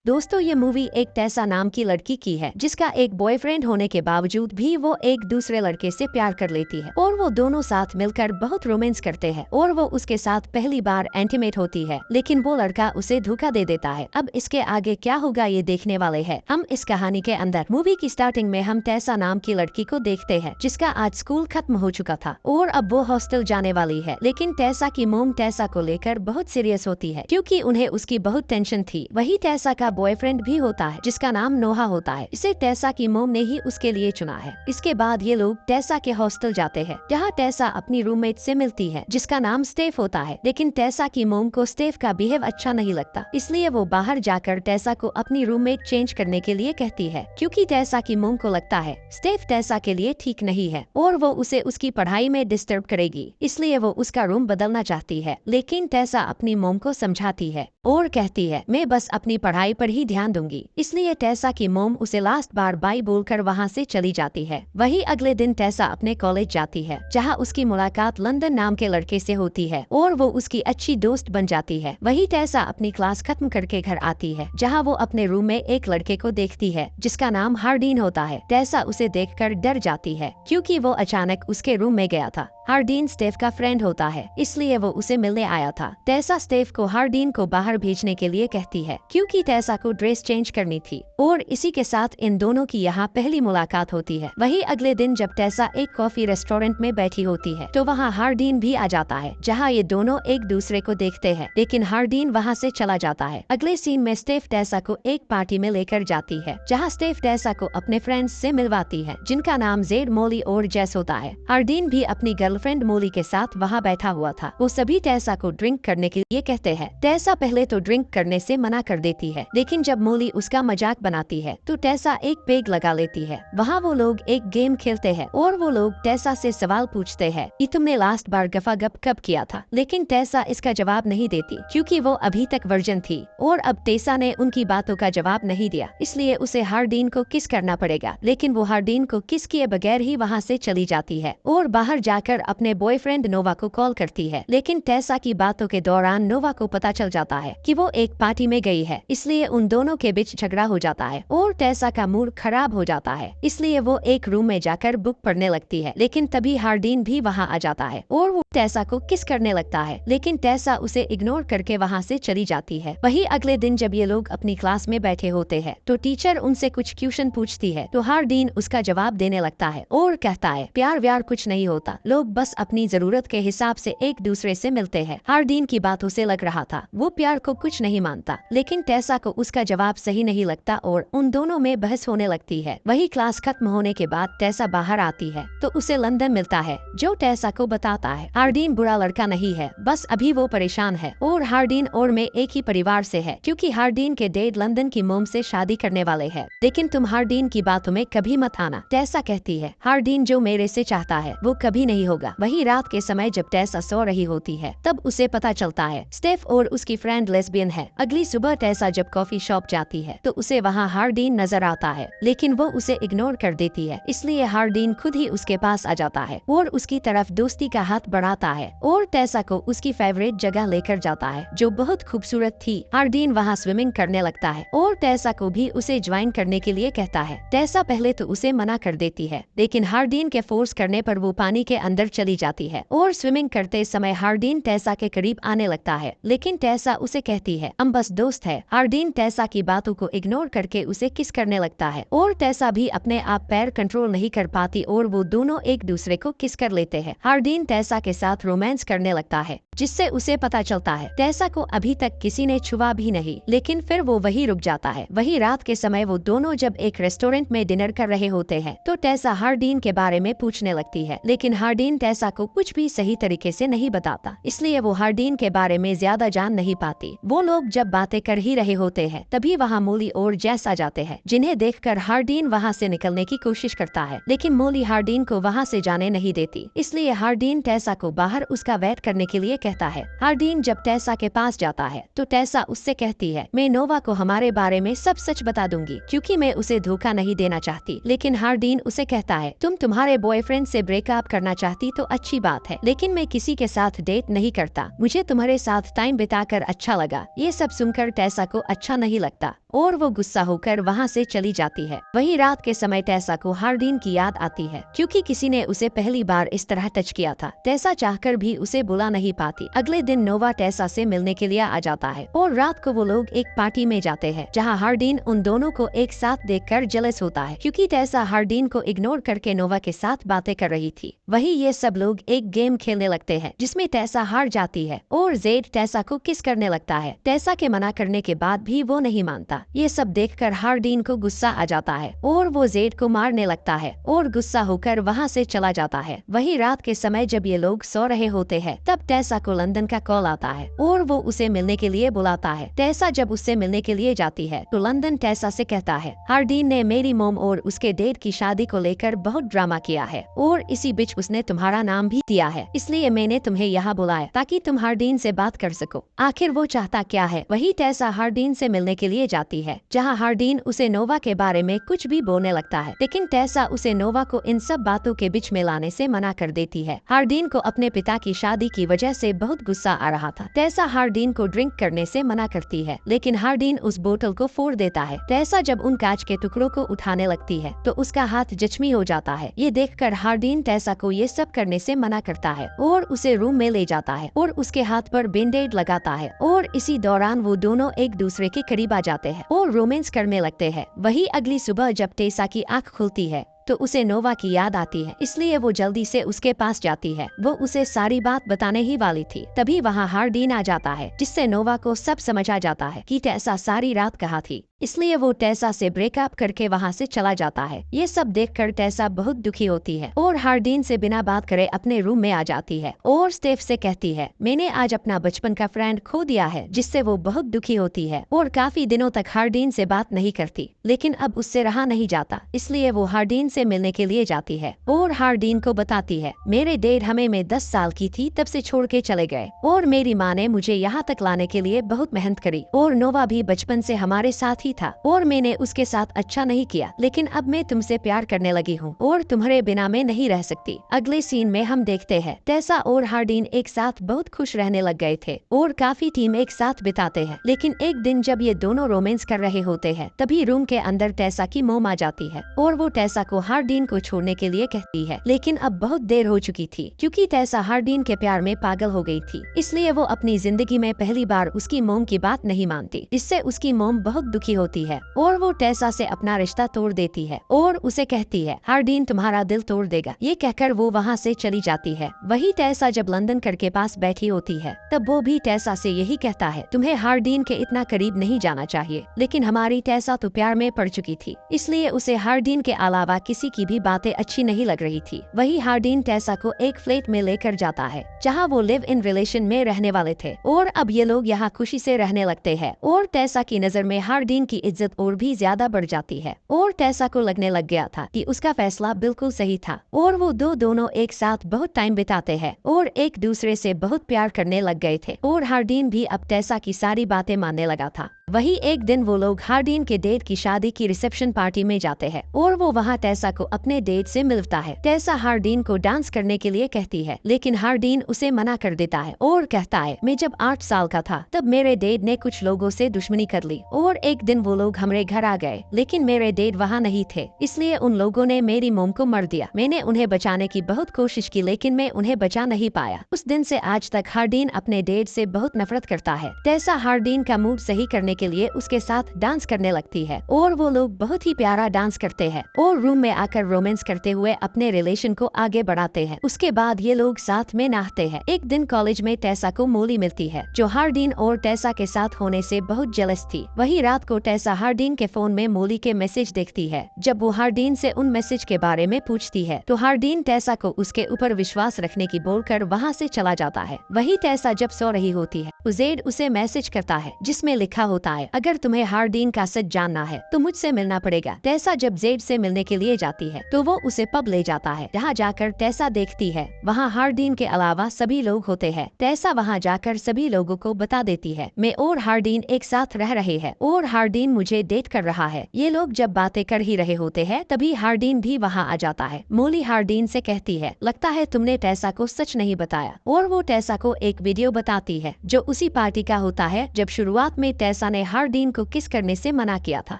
दोस्तों ये मूवी एक टेसा नाम की लड़की की है जिसका एक बॉयफ्रेंड होने के बावजूद भी वो एक दूसरे लड़के से प्यार कर लेती है और वो दोनों साथ मिलकर बहुत रोमांस करते हैं और वो उसके साथ पहली बार इंटीमेट होती है, लेकिन वो लड़का उसे धोखा दे देता है। अब इसके आगे क्या होगा ये देखने वाले हैं हम इस कहानी के अंदर। मूवी की स्टार्टिंग में हम टेसा नाम की लड़की को देखते हैं जिसका आज स्कूल खत्म हो चुका था और अब वो हॉस्टल जाने वाली है, लेकिन टेसा की मोम टेसा को लेकर बहुत सीरियस होती है क्योंकि उन्हें उसकी बहुत टेंशन थी। वही टेसा का बॉयफ्रेंड भी होता है जिसका नाम नोहा होता है। इसे टेसा की मोम ने ही उसके लिए चुना है। इसके बाद ये लोग टेसा के हॉस्टल जाते हैं जहाँ टेसा अपनी रूममेट से मिलती है जिसका नाम स्टेफ होता है, लेकिन टेसा की मोम को स्टेफ का बिहेव अच्छा नहीं लगता, इसलिए वो बाहर जाकर टेसा को अपनी रूममेट चेंज करने के लिए कहती है क्योंकि टेसा की मोम को लगता है स्टेफ टेसा के लिए ठीक नहीं है और वो उसे उसकी पढ़ाई में डिस्टर्ब करेगी, इसलिए वो उसका रूम बदलना चाहती है। लेकिन टेसा अपनी मोम को समझाती है और कहती है मैं बस अपनी पढ़ाई पर ही ध्यान दूंगी, इसलिए टेसा की मोम उसे लास्ट बार बाय बोलकर वहाँ से चली जाती है। वही अगले दिन टेसा अपने कॉलेज जाती है जहाँ उसकी मुलाकात लंदन नाम के लड़के से होती है और वो उसकी अच्छी दोस्त बन जाती है। वही टेसा अपनी क्लास खत्म करके घर आती है जहाँ वो अपने रूम में एक लड़के को देखती है जिसका नाम हार्डीन होता है। टेसा उसे देखकर डर जाती है क्योंकि वो अचानक उसके रूम में गया था। हार्डीन स्टेफ का फ्रेंड होता है इसलिए वो उसे मिलने आया था। टेसा स्टेफ को हार्डीन को बाहर भेजने के लिए कहती है क्योंकि टेसा को ड्रेस चेंज करनी थी और इसी के साथ इन दोनों की यहाँ पहली मुलाकात होती है। वही अगले दिन जब टेसा एक कॉफी रेस्टोरेंट में बैठी होती है तो वहाँ हार्डीन भी आ जाता है जहाँ ये दोनों एक दूसरे को देखते हैं, लेकिन हार्डीन वहाँ से चला जाता है। अगले सीन में स्टेफ टेसा को एक पार्टी में लेकर जाती है जहाँ स्टेफ टेसा को अपने फ्रेंड्स से मिलवाती है जिनका नाम जेड, मोली और जेस होता है। हार्डीन भी अपनी गर्लफ्रेंड मोली के साथ वहाँ बैठा हुआ था। वो सभी टेसा को ड्रिंक करने के लिए कहते हैं। टेसा पहले तो ड्रिंक करने से मना कर देती है, लेकिन जब मोली उसका मजाक बनाती है तो टेसा एक पेग लगा लेती है। वहाँ वो लोग एक गेम खेलते हैं और वो लोग टेसा से सवाल पूछते हैं कि तुमने लास्ट बार गफागप कब किया था, लेकिन टेसा इसका जवाब नहीं देती क्योंकि वो अभी तक वर्जिन थी और अब टेसा ने उनकी बातों का जवाब नहीं दिया, इसलिए उसे हार्डीन को किस करना पड़ेगा। लेकिन वो हार्डीन को किस किए बगैर ही वहाँ से चली जाती है और बाहर जाकर अपने बॉयफ्रेंड नोवा को कॉल करती है। लेकिन टेसा की बातों के दौरान नोवा को पता चल जाता है कि वो एक पार्टी में गई है, इसलिए उन दोनों के बीच झगड़ा हो जाता है और टेसा का मूड खराब हो जाता है, इसलिए वो एक रूम में जाकर बुक पढ़ने लगती है। लेकिन तभी हार्डीन भी वहाँ आ जाता है और वो टेसा को किस करने लगता है, लेकिन टेसा उसे इग्नोर करके वहाँ से चली जाती है। वही अगले दिन जब ये लोग अपनी क्लास में बैठे होते हैं तो टीचर उनसे कुछ क्वेश्चन पूछती है तो हार्डीन उसका जवाब देने लगता है और कहता है प्यार व्यार कुछ नहीं होता, लोग बस अपनी जरूरत के हिसाब से एक दूसरे से मिलते हैं। हार्डीन की बातों से लग रहा था वो प्यार को कुछ नहीं मानता, लेकिन टेसा को उसका जवाब सही नहीं लगता और उन दोनों में बहस होने लगती है। वही क्लास खत्म होने के बाद टेसा बाहर आती है तो उसे लंदन मिलता है जो टेसा को बताता है हार्डीन बुरा लड़का नहीं है, बस अभी वो परेशान है और हार्डीन और मैं एक ही परिवार से है क्योंकि हार्डीन के डैड लंदन की मोम से शादी करने वाले हैं, लेकिन तुम हार्डीन की बातों में कभी मत आना। टेसा कहती है हार्डीन जो मेरे से चाहता है वो कभी नहीं होगा। वही रात के समय जब टेसा सो रही होती है तब उसे पता चलता है स्टेफ और उसकी फ्रेंड लेस्बियन है। अगली सुबह टेसा जब कॉफी शॉप जाती है तो उसे वहाँ हार्डीन नजर आता है, लेकिन वो उसे इग्नोर कर देती है, इसलिए हार्डीन खुद ही उसके पास आ जाता है और उसकी तरफ दोस्ती का हाथ बढ़ाता है और टेसा को उसकी फेवरेट जगह लेकर जाता है जो बहुत खूबसूरत थी। हार्डीन वहाँ स्विमिंग करने लगता है और टेसा को भी उसे ज्वाइन करने के लिए कहता है। टेसा पहले तो उसे मना कर देती है, लेकिन हार्डीन के फोर्स करने पर वो पानी के अंदर चली जाती है और स्विमिंग करते समय हार्डीन टेसा के करीब आने लगता है, लेकिन टेसा उसे कहती है हम बस दोस्त है। हार्डीन टेसा की बातों को इग्नोर करके उसे किस करने लगता है और टेसा भी अपने आप पैर कंट्रोल नहीं कर पाती और वो दोनों एक दूसरे को किस कर लेते हैं। हार्डीन टेसा के साथ रोमांस करने लगता है जिससे उसे पता चलता है टेसा को अभी तक किसी ने छुआ भी नहीं, लेकिन फिर वो वही रुक जाता है। वही रात के समय वो दोनों जब एक रेस्टोरेंट में डिनर कर रहे होते हैं तो टेसा हार्डीन के बारे में पूछने लगती है, लेकिन हार्डीन टेसा को कुछ भी सही तरीके से नहीं बताता, इसलिए वो हार्डीन के बारे में ज्यादा जान नहीं पाती। वो लोग जब बातें कर ही रहे होते हैं तभी वहाँ मोली और जेस आ जाते हैं, जिन्हें देखकर हार्डीन वहाँ से निकलने की कोशिश करता है, लेकिन मोली हार्डीन को वहाँ से जाने नहीं देती, इसलिए हार्डीन टेसा को बाहर उसका वेट करने के लिए कहता है। हार्डीन जब टेसा के पास जाता है तो टेसा उससे कहती है मैं नोवा को हमारे बारे में सब सच बता दूंगी क्योंकि मैं उसे धोखा नहीं देना चाहती। लेकिन हार्डीन उसे कहता है तुम तुम्हारे बॉयफ्रेंड से ब्रेकअप करना चाहती तो अच्छी बात है, लेकिन मैं किसी के साथ डेट नहीं करता, मुझे तुम्हारे साथ टाइम बिताकर अच्छा लगा। ये सब सुनकर टेसा को अच्छा नहीं लगता और वो गुस्सा होकर वहाँ से चली जाती है। वही रात के समय टेसा को हार्डीन की याद आती है, क्योंकि किसी ने उसे पहली बार इस तरह टच किया था। टेसा चाहकर भी उसे बुला नहीं पाती। अगले दिन नोवा टेसा से मिलने के लिए आ जाता है और रात को वो लोग एक पार्टी में जाते हैं, जहाँ हार्डीन उन दोनों को एक साथ देखकर जेलस होता है, क्योंकि टेसा हार्डीन को इग्नोर करके नोवा के साथ बातें कर रही थी। वही ये सब लोग एक गेम खेलने लगते हैं, जिसमें टेसा हार जाती है और जेड टेसा को किस करने लगता है। टेसा के मना करने के बाद भी वो नहीं मानता। ये सब देखकर हार्डीन को गुस्सा आ जाता है और वो जेड को मारने लगता है और गुस्सा होकर वहाँ से चला जाता है। वही रात के समय जब ये लोग सो रहे होते हैं, तब टेसा को लंदन का कॉल आता है और वो उसे मिलने के लिए बुलाता है। टेसा जब उससे मिलने के लिए जाती है तो लंदन टेसा से कहता है, हार्डीन ने मेरी मोम और उसके डेड की शादी को लेकर बहुत ड्रामा किया है और इसी बीच उसने तुम्हारा नाम भी दिया है, इसलिए मैंने तुम्हें यहाँ बुलाया ताकि तुम हार्डीन से बात कर सको। आखिर वो चाहता क्या है। वही टेसा हार्डीन से मिलने के लिए जाती है, जहाँ हार्डीन उसे नोवा के बारे में कुछ भी बोलने लगता है, लेकिन टेसा उसे नोवा को इन सब बातों के बीच में लाने से मना कर देती है। हार्डीन को अपने पिता की शादी की वजह से बहुत गुस्सा आ रहा था। टेसा हार्डीन को ड्रिंक करने से मना करती है, लेकिन हार्डीन उस बोतल को फोड़ देता है। टेसा जब उन कांच के टुकड़ों को उठाने लगती है तो उसका हाथ जख्मी हो जाता है। ये देखकर हार्डीन टेसा को ये सब करने से मना करता है और उसे रूम में ले जाता है और उसके हाथ पर बैंडेड लगाता है और इसी दौरान वो दोनों एक दूसरे के करीब आ जाते हैं और रोमांस करने लगते हैं। वही अगली सुबह जब टेसा की आँख खुलती है तो उसे नोवा की याद आती है, इसलिए वो जल्दी से उसके पास जाती है। वो उसे सारी बात बताने ही वाली थी, तभी वहाँ हार्डीन आ जाता है, जिससे नोवा को सब समझ आ जाता है कि टेसा सारी रात कहाँ थी। इसलिए वो टेसा से ब्रेकअप करके वहाँ से चला जाता है। ये सब देखकर टेसा बहुत दुखी होती है और हार्डीन से बिना बात करे अपने रूम में आ जाती है और स्टेफ से कहती है, मैंने आज अपना बचपन का फ्रेंड खो दिया है, जिससे वो बहुत दुखी होती है और काफी दिनों तक हार्डीन से बात नहीं करती। लेकिन अब उससे रहा नहीं जाता, इसलिए वो हार्डीन से मिलने के लिए जाती है और हार्डीन को बताती है, मेरे डैड हमें मैं 10 साल की थी तब से छोड़ के चले गए और मेरी माँ ने मुझे यहाँ तक लाने के लिए बहुत मेहनत करी और नोवा भी बचपन से हमारे साथ ही था और मैंने उसके साथ अच्छा नहीं किया, लेकिन अब मैं तुमसे प्यार करने लगी हूँ और तुम्हारे बिना मैं नहीं रह सकती। अगले सीन में हम देखते हैं टेसा और हार्डीन एक साथ बहुत खुश रहने लग गए थे और काफी टाइम एक साथ बिताते हैं। लेकिन एक दिन जब ये दोनों रोमांस कर रहे होते हैं, तभी रूम के अंदर टेसा की मोम आ जाती है और वो टेसा को हार्डीन को छोड़ने के लिए कहती है, लेकिन अब बहुत देर हो चुकी थी, क्योंकि टेसा हार्डीन के प्यार में पागल हो गई थी। इसलिए वो अपनी जिंदगी में पहली बार उसकी मोम की बात नहीं मानती। इससे उसकी मोम बहुत दुखी होती है और वो टेसा से अपना रिश्ता तोड़ देती है और उसे कहती है, हार्डीन तुम्हारा दिल तोड़ देगा। ये कहकर वो वहाँ से चली जाती है। वही टेसा जब लंदन कर के पास बैठी होती है, तब वो भी टेसा से यही कहता है, तुम्हें हार्डीन के इतना करीब नहीं जाना चाहिए। लेकिन हमारी टेसा तो प्यार में पड़ चुकी थी, इसलिए उसे हार्डीन के अलावा किसी की भी बातें अच्छी नहीं लग रही थी। वही हार्डीन टेसा को एक फ्लैट में लेकर जाता है, जहाँ वो लिव इन रिलेशन में रहने वाले थे और अब ये लोग यहाँ खुशी से रहने लगते हैं और टेसा की नजर में हार्डीन की इज्जत और भी ज्यादा बढ़ जाती है और टेसा को लगने लग गया था कि उसका फैसला बिल्कुल सही था और वो दोनों एक साथ बहुत टाइम बिताते हैं और एक दूसरे से बहुत प्यार करने लग गए थे और हार्डीन भी अब टेसा की सारी बातें मानने लगा था। वही एक दिन वो लोग हार्डीन के डेट की शादी की रिसेप्शन पार्टी में जाते हैं और वो वहाँ टेसा को अपने डेट से मिलता है। टेसा हार्डीन को डांस करने के लिए कहती है, लेकिन हार्डीन उसे मना कर देता है और कहता है, मैं जब 8 साल का था तब मेरे डेड ने कुछ लोगों से दुश्मनी कर ली और एक दिन वो लोग हमारे घर आ गए, लेकिन मेरे डेड वहाँ नहीं थे, इसलिए उन लोगों ने मेरी मोम को मार दिया। मैंने उन्हें बचाने की बहुत कोशिश की, लेकिन मैं उन्हें बचा नहीं पाया। उस दिन से आज तक हार्डीन अपने डेड से बहुत नफरत करता है। टेसा हार्डीन का मूड सही करने के लिए उसके साथ डांस करने लगती है और वो लोग बहुत ही प्यारा डांस करते हैं और रूम में आकर रोमांस करते हुए अपने रिलेशन को आगे बढ़ाते हैं। उसके बाद ये लोग साथ में नहाते हैं। एक दिन कॉलेज में टेसा को मोली मिलती है, जो हार्डीन और टेसा के साथ होने से बहुत जेलस थी। वही रात को टेसा हार्डीन के फोन में मोली के मैसेज देखती है। जब वो हार्डीन से उन मैसेज के बारे में पूछती है तो हार्डीन टेसा को उसके ऊपर विश्वास रखने की बोलकर वहाँ से चला जाता है। वही टेसा जब सो रही होती है, जेड उसे मैसेज करता है जिसमें लिखा होता है, अगर तुम्हें हार्डीन का सच जानना है तो मुझसे मिलना पड़ेगा। टेसा जब जेड से मिलने के लिए जाती है तो वो उसे पब ले जाता है, जहाँ जाकर टेसा देखती है वहाँ हार्डीन के अलावा सभी लोग होते हैं। टेसा वहाँ जाकर सभी लोगों को बता देती है मैं और हार्डीन एक साथ रह रहे हैं और हार्डीन मुझे डेट कर रहा है। ये लोग जब बातें कर ही रहे होते हैं तभी हार्डीन भी वहाँ आ जाता है। मोली हार्डीन से कहती है लगता है तुमने टेसा को सच नहीं बताया, और वो टेसा को एक वीडियो बताती है जो उसी पार्टी का होता है जब शुरुआत में टेसा ने हार्डीन को किस करने से मना किया था।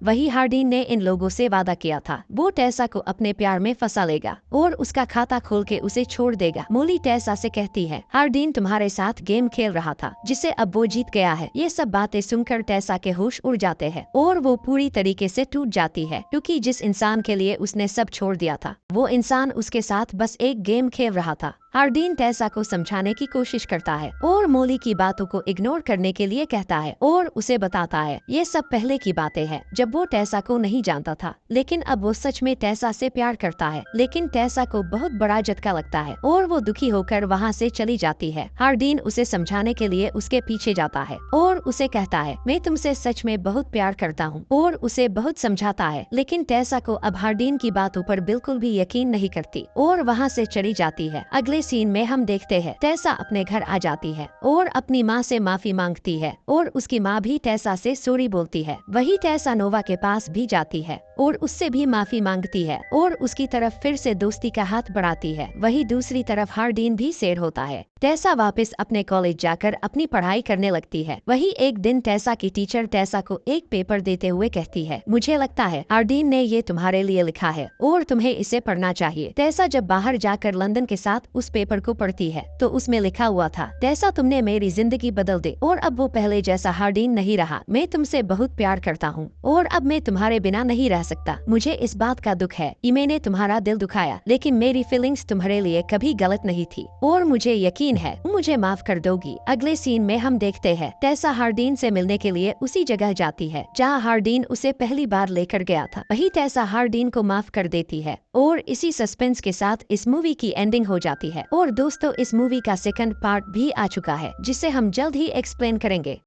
वही हार्डीन ने इन लोगों से वादा किया था वो टेसा को अपने प्यार में फंसा लेगा और उसका खाता खोल के उसे छोड़ देगा। मोली टेसा से कहती है हार्डीन तुम्हारे साथ गेम खेल रहा था जिसे अब वो जीत गया है। ये सब बातें सुनकर टेसा के होश उड़ जाते हैं और वो पूरी तरीके से टूट जाती है क्योंकि जिस इंसान के लिए उसने सब छोड़ दिया था वो इंसान उसके साथ बस एक गेम खेल रहा था। हार्डीन टेसा को समझाने की कोशिश करता है और मोली की बातों को इग्नोर करने के लिए कहता है और उसे बताता है ये सब पहले की बातें हैं जब वो टेसा को नहीं जानता था, लेकिन अब वो सच में टेसा से प्यार करता है। लेकिन टेसा को बहुत बड़ा झटका लगता है और वो दुखी होकर वहाँ से चली जाती है। हार्डीन उसे समझाने के लिए उसके पीछे जाता है और उसे कहता है मैं तुमसे सच में बहुत प्यार करता हूँ और उसे बहुत समझाता है, लेकिन टेसा को अब हार्डीन की बातों पर बिल्कुल भी यकीन नहीं करती और वहाँ से चली जाती है। अगले सीन में हम देखते हैं टेसा अपने घर आ जाती है और अपनी माँ से माफी मांगती है और उसकी माँ भी टेसा से सॉरी बोलती है। वही टेसा नोवा के पास भी जाती है और उससे भी माफी मांगती है और उसकी तरफ फिर से दोस्ती का हाथ बढ़ाती है। वही दूसरी तरफ हार्डीन भी सैड होता है। टेसा वापस अपने कॉलेज जाकर अपनी पढ़ाई करने लगती है। वही एक दिन टेसा की टीचर टेसा को एक पेपर देते हुए कहती है मुझे लगता है हार्डीन ने ये तुम्हारे लिए लिखा है और तुम्हें इसे पढ़ना चाहिए। टेसा जब बाहर जाकर लंदन के साथ उस पेपर को पढ़ती है तो उसमें लिखा हुआ था टेसा तुमने मेरी जिंदगी बदल दी और अब वो पहले जैसा हार्डीन नहीं रहा। मैं तुमसे बहुत प्यार करता हूँ और अब मैं तुम्हारे बिना नहीं रह सकता। मुझे इस बात का दुख है कि मैंने तुम्हारा दिल दुखाया, लेकिन मेरी फीलिंग्स तुम्हारे लिए कभी गलत नहीं थी और मुझे यकीन है मुझे माफ कर दोगी। अगले सीन में हम देखते हैं टेसा हार्डीन से मिलने के लिए उसी जगह जाती है जहाँ हार्डीन उसे पहली बार लेकर गया था। वही टेसा हार्डीन को माफ कर देती है और इसी सस्पेंस के साथ इस मूवी की एंडिंग हो जाती है। और दोस्तों इस मूवी का सेकंड पार्ट भी आ चुका है जिसे हम जल्द ही एक्सप्लेन करेंगे।